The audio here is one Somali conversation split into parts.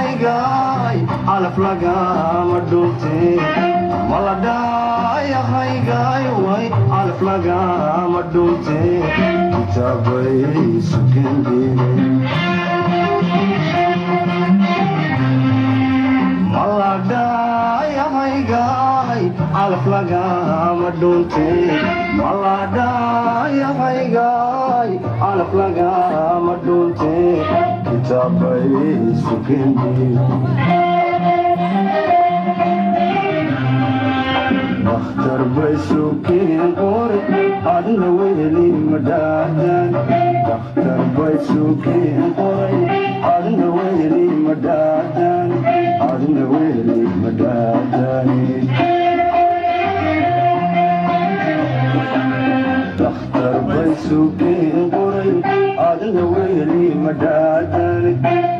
haygaay calaf lagama dhunte maladhaaya haygaay way calaf lagama dhunte kitaabay sukendhiire maladhaaya haygaay calaf lagama dhunte maladhaaya haygaay calaf lagama dhunte kitaabay sukendhiire dakhtar bay sukeen qore adna weli madaadan dakhtar bay sukeen qore adna weli madaadan adna weli madaadan dakhtar bay sukeen qore adna weli madaadan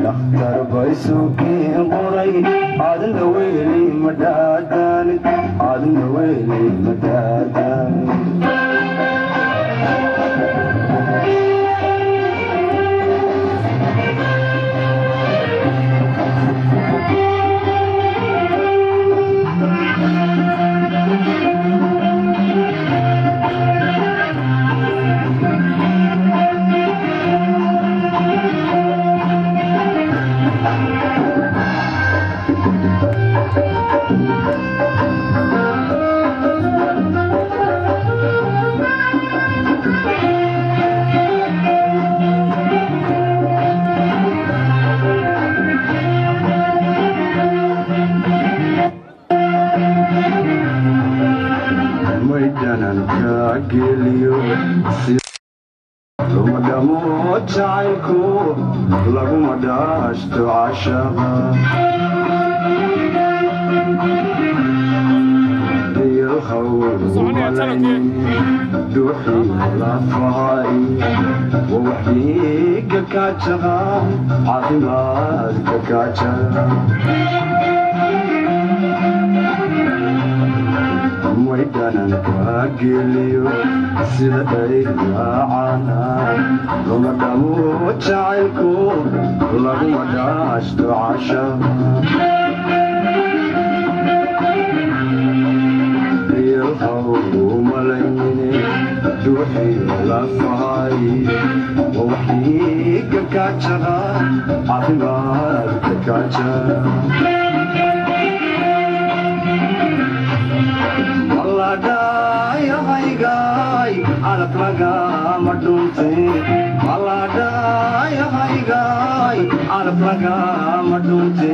dakhtar bay sukeen qore adna weli madaadan adna weli madaadan luma dhamo jacaylku laguma dhaashto cashaqa diyalhaw malayn duuxii lafahay wawaxiiga kaajaqa caafimaadka kaajaqa maydhananka geliyo sida dhaylaacana luma dhamo jacaylku laguma dhaashto cashaqa diyalhaw malayne duuxii lafahay wawaxiiga kaajaqa caafimaadka kaajaqa maladhaaya haygaay calaf lagama dhunte maladhaaya haygaay calaf lagama dhunte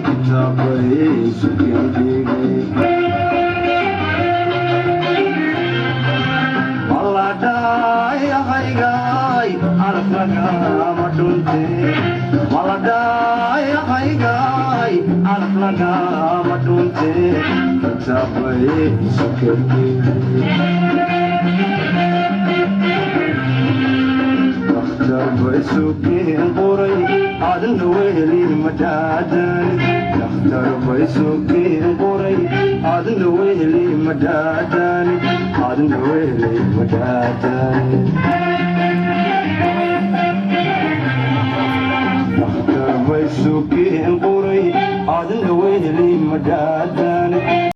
kitaabay sukendhiire maladhaaya haygaay calaf lagama dhunte maladhaaya haygaay calaf lagama dhunte kitaabay sukendhiire dakhtar bay sukeen qoray adna weli madaadan dakhtar bay sukeen qoray adna weli madaadan adna weli madaadan dakhtar bay sukeen qoray adna weli madaadan